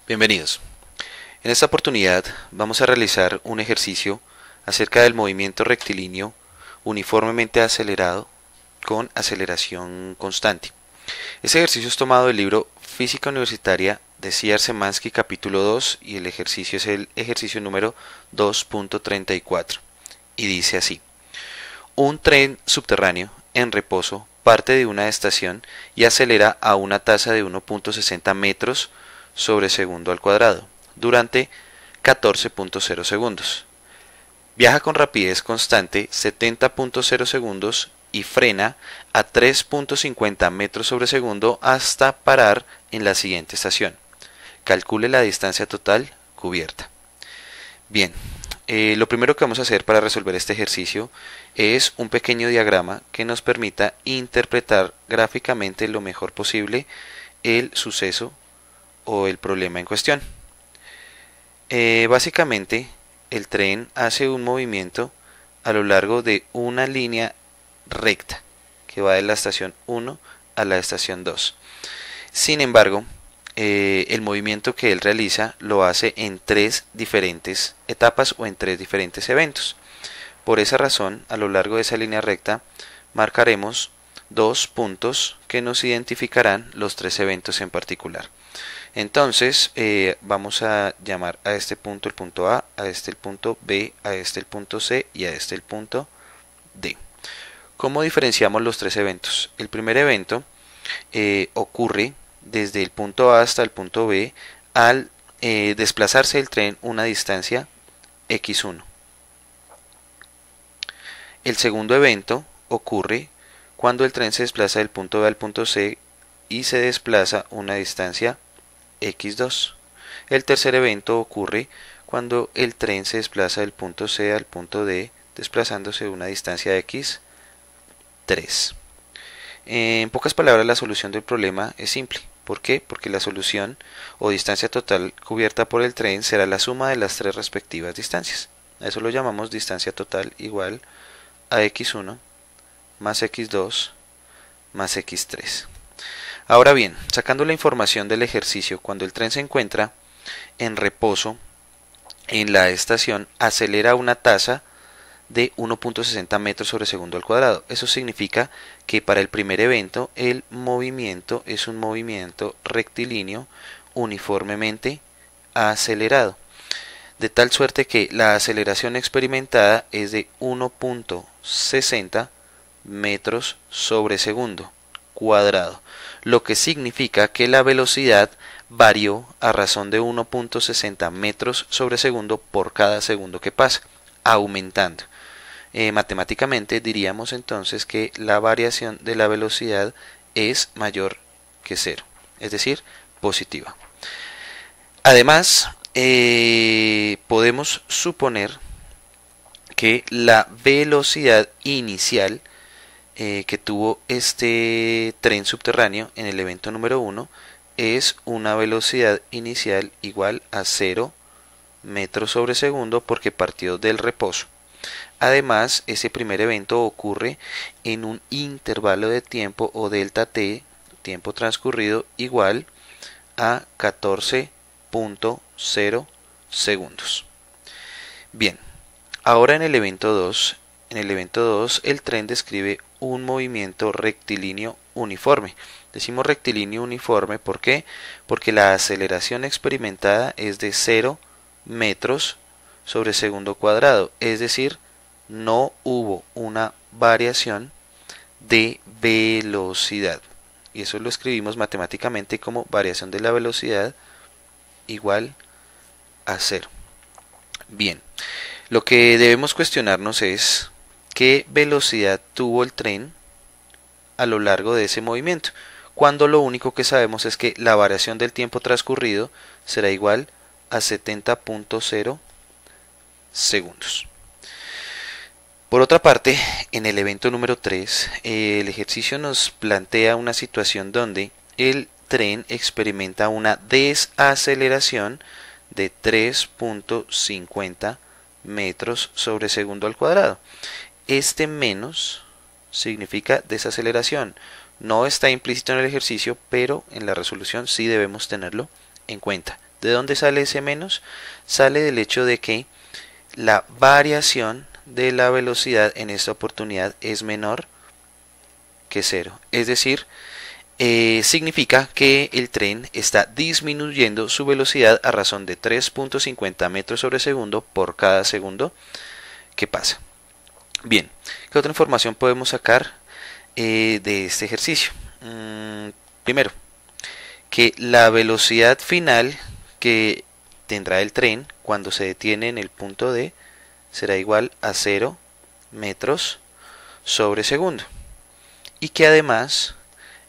Bienvenidos. En esta oportunidad vamos a realizar un ejercicio acerca del movimiento rectilíneo uniformemente acelerado con aceleración constante. Este ejercicio es tomado del libro Física Universitaria de C.R. Szymanski capítulo 2 y el ejercicio es el ejercicio número 2.34 y dice así: un tren subterráneo en reposo parte de una estación y acelera a una tasa de 1.60 metros sobre segundo al cuadrado durante 14.0 segundos. Viaja con rapidez constante 70.0 segundos y frena a 3.50 metros sobre segundo hasta parar en la siguiente estación. Calcule la distancia total cubierta. Bien, lo primero que vamos a hacer para resolver este ejercicio es un pequeño diagrama que nos permita interpretar gráficamente lo mejor posible el suceso o el problema en cuestión. Básicamente, el tren hace un movimiento a lo largo de una línea recta que va de la estación 1 a la estación 2. Sin embargo, el movimiento que él realiza lo hace en tres diferentes etapas o en tres diferentes eventos. Por esa razón, a lo largo de esa línea recta, marcaremos dos puntos que nos identificarán los tres eventos en particular. Entonces, vamos a llamar a este punto el punto A, a este el punto B, a este el punto C y a este el punto D. ¿Cómo diferenciamos los tres eventos? El primer evento ocurre desde el punto A hasta el punto B al desplazarse el tren una distancia x1. El segundo evento ocurre cuando el tren se desplaza del punto B al punto C y se desplaza una distancia x2. El tercer evento ocurre cuando el tren se desplaza del punto C al punto D, desplazándose una distancia x3. En pocas palabras, la solución del problema es simple. ¿Por qué? Porque la solución o distancia total cubierta por el tren será la suma de las tres respectivas distancias. A eso lo llamamos distancia total igual a x1 más x2 más x3. Ahora bien, sacando la información del ejercicio, cuando el tren se encuentra en reposo en la estación, acelera a una tasa de 1.60 metros sobre segundo al cuadrado. Eso significa que para el primer evento el movimiento es un movimiento rectilíneo uniformemente acelerado, de tal suerte que la aceleración experimentada es de 1.60 metros sobre segundo cuadrado, lo que significa que la velocidad varió a razón de 1.60 metros sobre segundo por cada segundo que pasa, aumentando. Matemáticamente diríamos entonces que la variación de la velocidad es mayor que cero, es decir, positiva. Además, podemos suponer que la velocidad inicial que tuvo este tren subterráneo en el evento número 1 es una velocidad inicial igual a 0 metros sobre segundo porque partió del reposo. Además, ese primer evento ocurre en un intervalo de tiempo o delta t, tiempo transcurrido, igual a 14.0 segundos. Bien, ahora en el evento 2, el tren describe un movimiento rectilíneo uniforme. Decimos rectilíneo uniforme, ¿por qué? Porque la aceleración experimentada es de 0 metros sobre segundo cuadrado, es decir, no hubo una variación de velocidad. Y eso lo escribimos matemáticamente como variación de la velocidad igual a 0. Bien, lo que debemos cuestionarnos es qué velocidad tuvo el tren a lo largo de ese movimiento, cuando lo único que sabemos es que la variación del tiempo transcurrido será igual a 70.0 segundos. Por otra parte, en el evento número 3, el ejercicio nos plantea una situación donde el tren experimenta una desaceleración de 3.50 metros sobre segundo al cuadrado. Este menos significa desaceleración. No está implícito en el ejercicio, pero en la resolución sí debemos tenerlo en cuenta. ¿De dónde sale ese menos? Sale del hecho de que la variación de la velocidad en esta oportunidad es menor que 0. Es decir, significa que el tren está disminuyendo su velocidad a razón de 3.50 metros sobre segundo por cada segundo que pasa. Bien, ¿qué otra información podemos sacar de este ejercicio? Primero, que la velocidad final que tendrá el tren cuando se detiene en el punto D será igual a 0 metros sobre segundo, y que además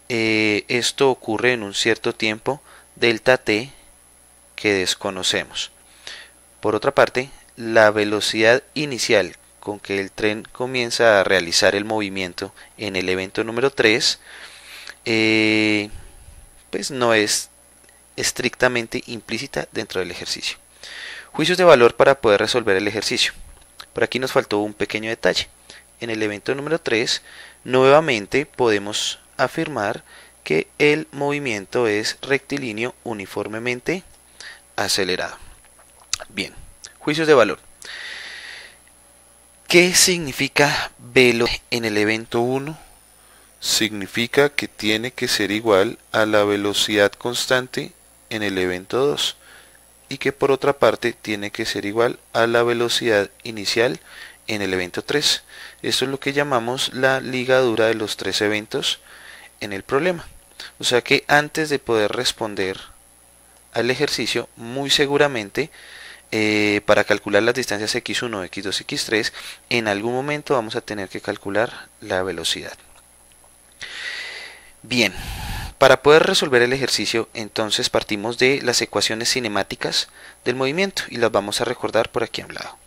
esto ocurre en un cierto tiempo delta t que desconocemos. Por otra parte, la velocidad inicial con que el tren comienza a realizar el movimiento en el evento número 3 pues no es estrictamente implícita dentro del ejercicio. Juicios de valor para poder resolver el ejercicio. Por aquí nos faltó un pequeño detalle. En el evento número 3 nuevamente podemos afirmar que el movimiento es rectilíneo uniformemente acelerado. Bien, juicios de valor. ¿Qué significa velocidad en el evento 1? Significa que tiene que ser igual a la velocidad constante en el evento 2 y que por otra parte tiene que ser igual a la velocidad inicial en el evento 3. Esto es lo que llamamos la ligadura de los tres eventos en el problema. O sea que antes de poder responder al ejercicio, muy seguramente para calcular las distancias x1, x2, x3, en algún momento vamos a tener que calcular la velocidad. Bien, para poder resolver el ejercicio, entonces partimos de las ecuaciones cinemáticas del movimiento y las vamos a recordar por aquí a un lado.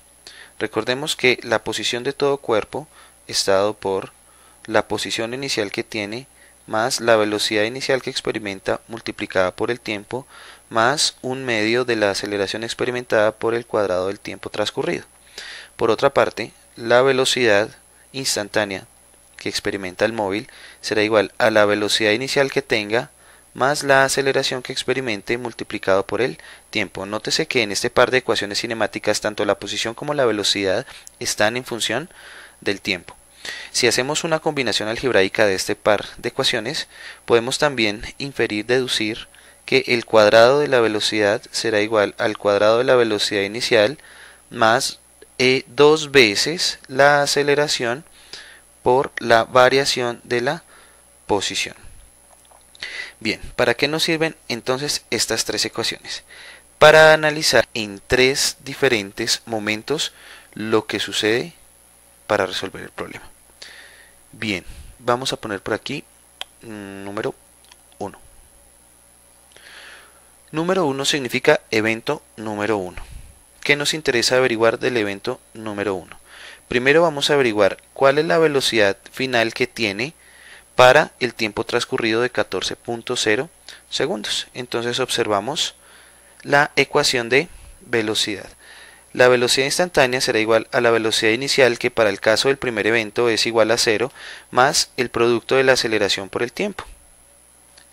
Recordemos que la posición de todo cuerpo está dado por la posición inicial que tiene más la velocidad inicial que experimenta multiplicada por el tiempo más un medio de la aceleración experimentada por el cuadrado del tiempo transcurrido. Por otra parte, la velocidad instantánea que experimenta el móvil será igual a la velocidad inicial que tenga más la aceleración que experimente multiplicado por el tiempo. Nótese que en este par de ecuaciones cinemáticas tanto la posición como la velocidad están en función del tiempo. Si hacemos una combinación algebraica de este par de ecuaciones, podemos también deducir que el cuadrado de la velocidad será igual al cuadrado de la velocidad inicial más 2 veces la aceleración por la variación de la posición. Bien, ¿para qué nos sirven entonces estas tres ecuaciones? Para analizar en tres diferentes momentos lo que sucede para resolver el problema. Bien, vamos a poner por aquí número 1. Número 1 significa evento número 1. ¿Qué nos interesa averiguar del evento número 1? Primero vamos a averiguar cuál es la velocidad final que tiene para el tiempo transcurrido de 14.0 segundos. Entonces observamos la ecuación de velocidad. La velocidad instantánea será igual a la velocidad inicial, que para el caso del primer evento es igual a 0, más el producto de la aceleración por el tiempo.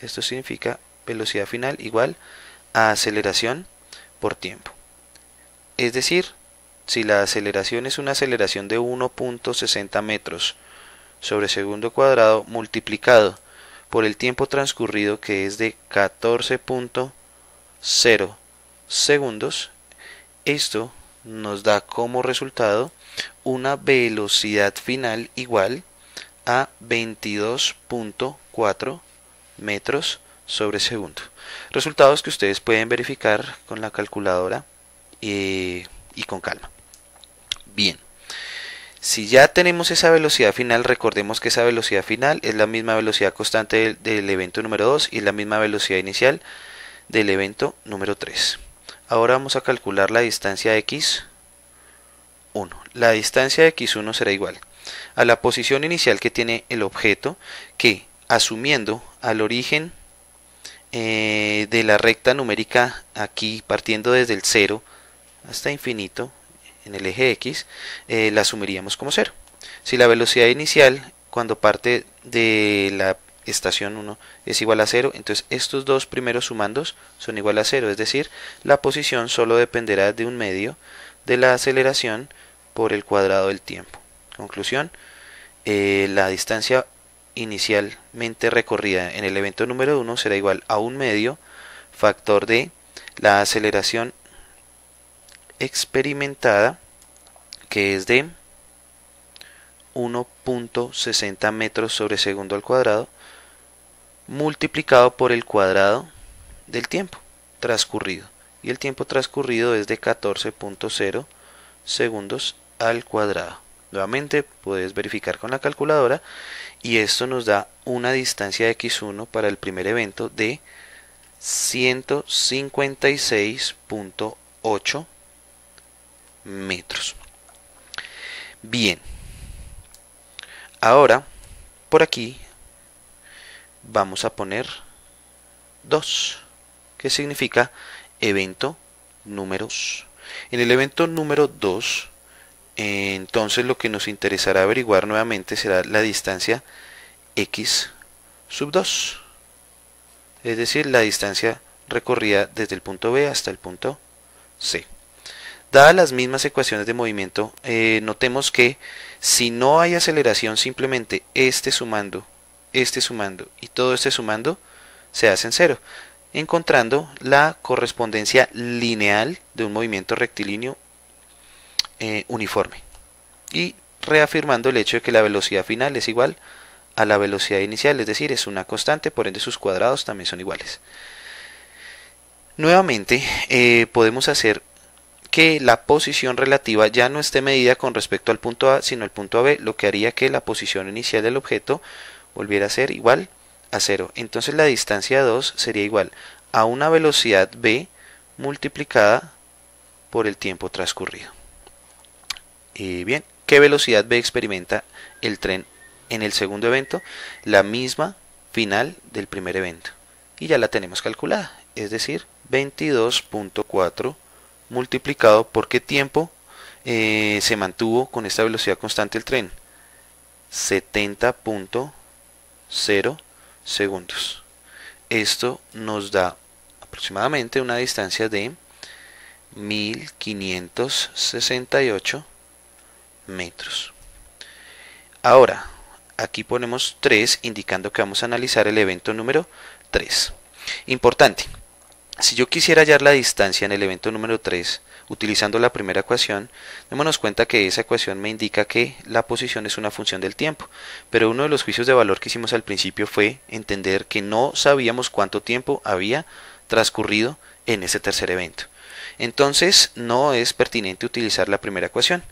Esto significa velocidad final igual a aceleración por tiempo. Es decir, si la aceleración es una aceleración de 1.60 metros sobre segundo cuadrado multiplicado por el tiempo transcurrido, que es de 14.0 segundos, esto nos da como resultado una velocidad final igual a 22.4 metros sobre segundo. Resultados que ustedes pueden verificar con la calculadora y con calma. Bien, si ya tenemos esa velocidad final, recordemos que esa velocidad final es la misma velocidad constante del evento número 2 y la misma velocidad inicial del evento número 3. Ahora vamos a calcular la distancia x1. La distancia de x1 será igual a la posición inicial que tiene el objeto, que asumiendo al origen de la recta numérica aquí partiendo desde el 0 hasta infinito en el eje x, la asumiríamos como 0. Si la velocidad inicial cuando parte de la estación 1 es igual a 0, entonces estos dos primeros sumandos son igual a 0, es decir, la posición solo dependerá de un medio de la aceleración por el cuadrado del tiempo. Conclusión, la distancia inicialmente recorrida en el evento número 1 será igual a un medio factor de la aceleración experimentada, que es de 1.60 metros sobre segundo al cuadrado, multiplicado por el cuadrado del tiempo transcurrido. Y el tiempo transcurrido es de 14.0 segundos al cuadrado. Nuevamente puedes verificar con la calculadora y esto nos da una distancia de x1 para el primer evento de 156.8 metros. Bien, ahora por aquí vamos a poner 2, que significa evento número 2. En el evento número 2, entonces lo que nos interesará averiguar nuevamente será la distancia x sub 2, es decir, la distancia recorrida desde el punto B hasta el punto C. Dadas las mismas ecuaciones de movimiento, notemos que si no hay aceleración, simplemente este sumando y todo este sumando se hacen 0, encontrando la correspondencia lineal de un movimiento rectilíneo uniforme y reafirmando el hecho de que la velocidad final es igual a la velocidad inicial, es decir, es una constante, por ende sus cuadrados también son iguales. Nuevamente podemos hacer que la posición relativa ya no esté medida con respecto al punto A, sino al punto B, lo que haría que la posición inicial del objeto volviera a ser igual a 0. Entonces la distancia 2 sería igual a una velocidad B multiplicada por el tiempo transcurrido. Bien, ¿qué velocidad B experimenta el tren en el segundo evento? La misma final del primer evento. Y ya la tenemos calculada, es decir, 22.4 multiplicado por qué tiempo se mantuvo con esta velocidad constante el tren. 70.0 segundos. Esto nos da aproximadamente una distancia de 1568 metros. Ahora, aquí ponemos 3 indicando que vamos a analizar el evento número 3. Importante, si yo quisiera hallar la distancia en el evento número 3 utilizando la primera ecuación, démonos cuenta que esa ecuación me indica que la posición es una función del tiempo, pero uno de los juicios de valor que hicimos al principio fue entender que no sabíamos cuánto tiempo había transcurrido en ese tercer evento. Entonces no es pertinente utilizar la primera ecuación.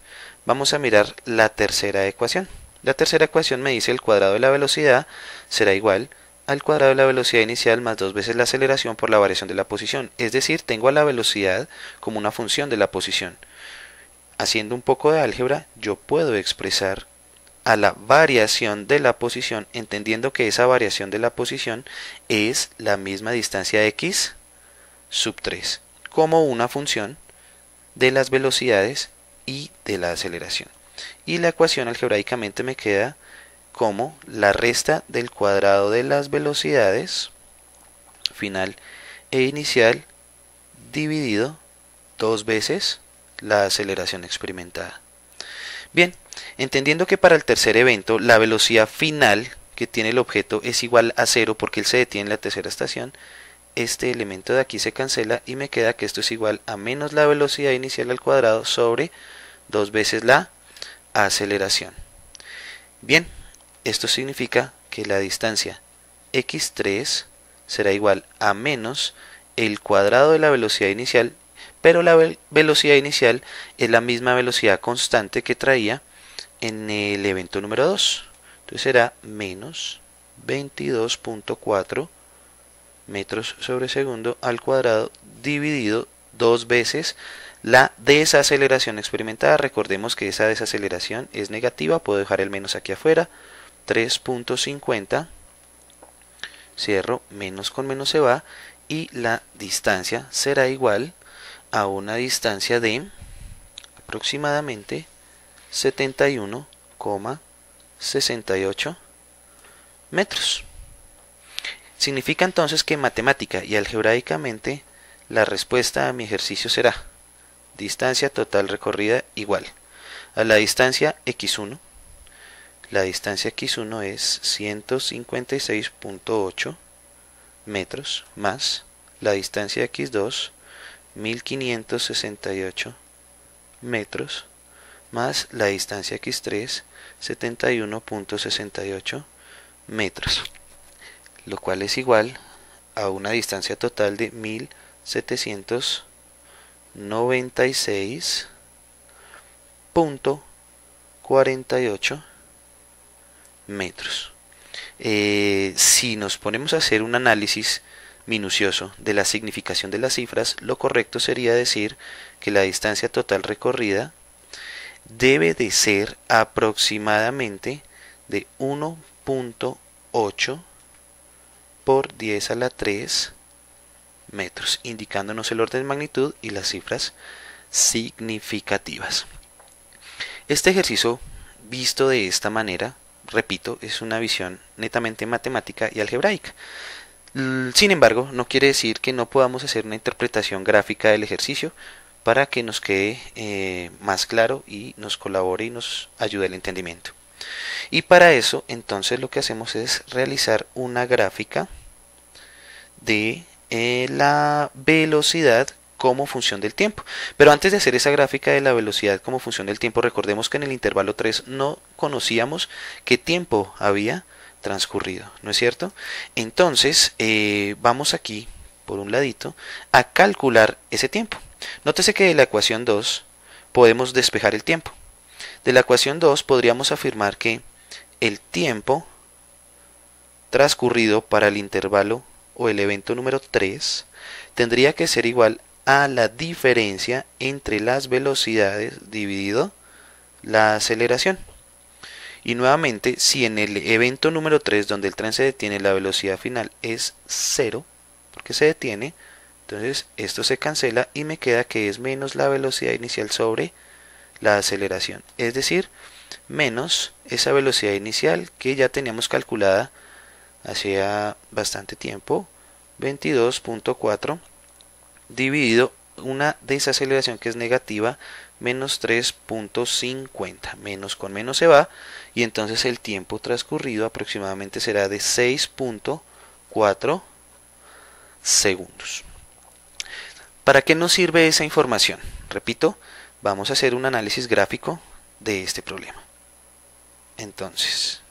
Vamos a mirar la tercera ecuación. La tercera ecuación me dice el cuadrado de la velocidad será igual al cuadrado de la velocidad inicial más 2 veces la aceleración por la variación de la posición. Es decir, tengo a la velocidad como una función de la posición. Haciendo un poco de álgebra, yo puedo expresar a la variación de la posición, entendiendo que esa variación de la posición es la misma distancia x sub 3, como una función de las velocidades y de la aceleración. Y la ecuación algebraicamente me queda como la resta del cuadrado de las velocidades final e inicial dividido 2 veces la aceleración experimentada. Bien, entendiendo que para el tercer evento la velocidad final que tiene el objeto es igual a 0 porque él se detiene en la tercera estación, este elemento de aquí se cancela y me queda que esto es igual a menos la velocidad inicial al cuadrado sobre 2 veces la aceleración. Bien, esto significa que la distancia x3 será igual a menos el cuadrado de la velocidad inicial, pero la velocidad inicial es la misma velocidad constante que traía en el evento número 2. Entonces será menos 22.4 metros sobre segundo al cuadrado dividido 2 veces la desaceleración experimentada. Recordemos que esa desaceleración es negativa, puedo dejar el menos aquí afuera. 3.50, cierro, menos con menos se va y la distancia será igual a una distancia de aproximadamente 71,68 metros. Significa entonces que matemática y algebraicamente la respuesta a mi ejercicio será distancia total recorrida igual a la distancia x1. La distancia x1 es 156.8 metros más la distancia x2 1568 metros más la distancia x3 71.68 metros, lo cual es igual a una distancia total de 1796.48 metros. Si nos ponemos a hacer un análisis minucioso de la significación de las cifras, lo correcto sería decir que la distancia total recorrida debe de ser aproximadamente de 1.8 por 10 a la 3 metros, indicándonos el orden de magnitud y las cifras significativas. Este ejercicio, visto de esta manera, repito, es una visión netamente matemática y algebraica. Sin embargo, no quiere decir que no podamos hacer una interpretación gráfica del ejercicio para que nos quede más claro y nos colabore y nos ayude al entendimiento. Y para eso, entonces, lo que hacemos es realizar una gráfica de la velocidad como función del tiempo. Pero antes de hacer esa gráfica de la velocidad como función del tiempo, recordemos que en el intervalo 3 no conocíamos qué tiempo había transcurrido, ¿no es cierto? Entonces, vamos aquí, por un ladito, a calcular ese tiempo. Nótese que de la ecuación 2 podemos despejar el tiempo. De la ecuación 2 podríamos afirmar que el tiempo transcurrido para el intervalo o el evento número 3 tendría que ser igual a la diferencia entre las velocidades dividido la aceleración. Y nuevamente, si en el evento número 3, donde el tren se detiene, la velocidad final es 0, porque se detiene, entonces esto se cancela y me queda que es menos la velocidad inicial sobre la aceleración. Es decir, menos esa velocidad inicial que ya teníamos calculada hacía bastante tiempo, 22.4, dividido una desaceleración que es negativa, menos 3.50. Menos con menos se va, y entonces el tiempo transcurrido aproximadamente será de 6.4 segundos. ¿Para qué nos sirve esa información? Repito, vamos a hacer un análisis gráfico de este problema. Entonces,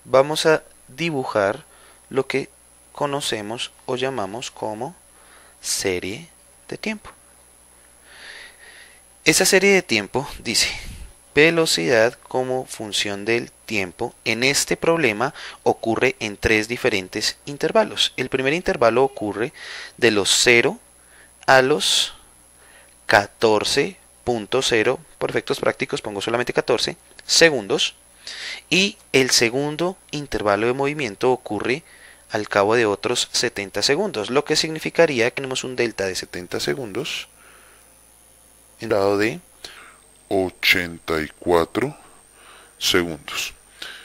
vamos a dibujar lo que conocemos o llamamos como serie de tiempo. Esa serie de tiempo dice velocidad como función del tiempo. En este problema ocurre en tres diferentes intervalos. El primer intervalo ocurre de los 0 a los 14.0, por efectos prácticos pongo solamente 14 segundos, y el segundo intervalo de movimiento ocurre al cabo de otros 70 segundos, lo que significaría que tenemos un delta de 70 segundos en grado de 84 segundos.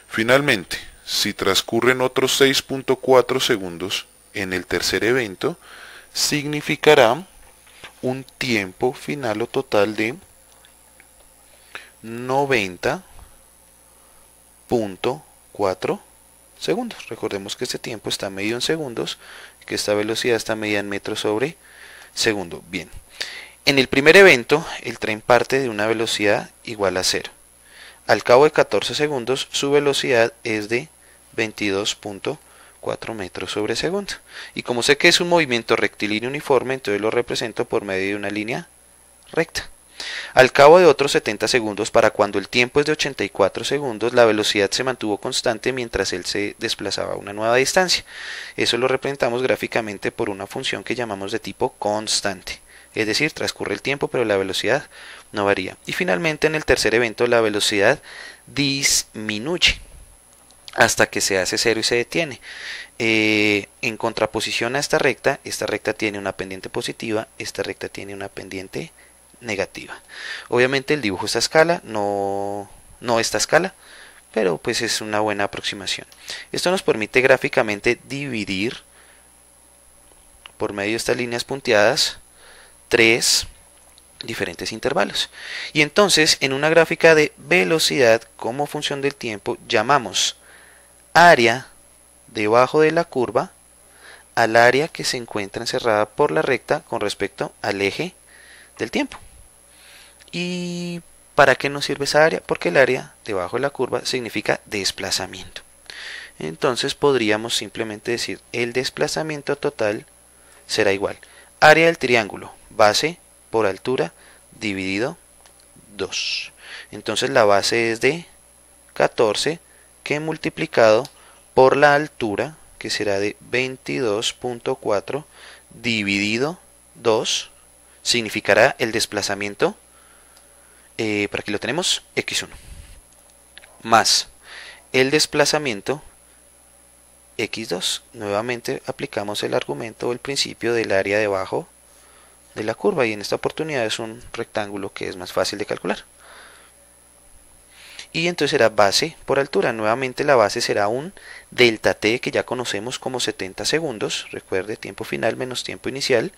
Finalmente, si transcurren otros 6.4 segundos en el tercer evento, significará un tiempo final o total de 90.4 segundos. Recordemos que este tiempo está medido en segundos, que esta velocidad está medida en metros sobre segundo. Bien, en el primer evento el tren parte de una velocidad igual a 0. Al cabo de 14 segundos su velocidad es de 22.4 metros sobre segundo. Y como sé que es un movimiento rectilíneo uniforme, entonces lo represento por medio de una línea recta. Al cabo de otros 70 segundos, para cuando el tiempo es de 84 segundos, la velocidad se mantuvo constante mientras él se desplazaba a una nueva distancia. Eso lo representamos gráficamente por una función que llamamos de tipo constante. Es decir, transcurre el tiempo pero la velocidad no varía. Y finalmente en el tercer evento la velocidad disminuye hasta que se hace 0 y se detiene. En contraposición a esta recta tiene una pendiente positiva, esta recta tiene una pendiente negativa. Obviamente el dibujo esta escala, no esta escala, pero pues es una buena aproximación. Esto nos permite gráficamente dividir por medio de estas líneas punteadas tres diferentes intervalos. Y entonces en una gráfica de velocidad como función del tiempo llamamos área debajo de la curva al área que se encuentra encerrada por la recta con respecto al eje del tiempo. ¿Y para qué nos sirve esa área? Porque el área debajo de la curva significa desplazamiento. Entonces podríamos simplemente decir el desplazamiento total será igual área del triángulo base por altura dividido 2. Entonces la base es de 14 que multiplicado por la altura, que será de 22.4 dividido 2, significará el desplazamiento, por aquí lo tenemos, x1, más el desplazamiento x2. Nuevamente aplicamos el argumento o el principio del área debajo de la curva, y en esta oportunidad es un rectángulo que es más fácil de calcular. Y entonces será base por altura. Nuevamente la base será un delta t que ya conocemos como 70 segundos. Recuerde, tiempo final menos tiempo inicial.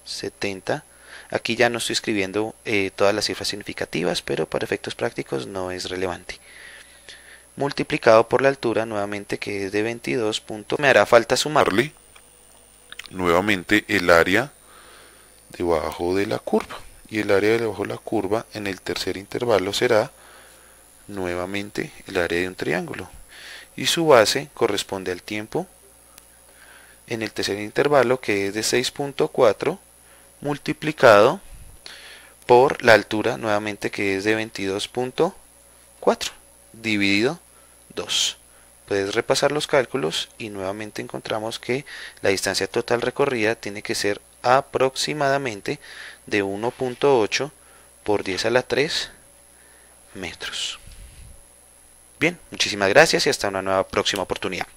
70. Aquí ya no estoy escribiendo todas las cifras significativas, pero para efectos prácticos no es relevante. Multiplicado por la altura, nuevamente, que es de 22. Me hará falta sumarle nuevamente el área debajo de la curva. Y el área debajo de la curva en el tercer intervalo será nuevamente el área de un triángulo. Y su base corresponde al tiempo en el tercer intervalo, que es de 6.4 multiplicado por la altura, nuevamente, que es de 22.4 dividido 2. Puedes repasar los cálculos y nuevamente encontramos que la distancia total recorrida tiene que ser aproximadamente de 1.8 por 10 a la 3 metros. Bien, muchísimas gracias y hasta una nueva próxima oportunidad.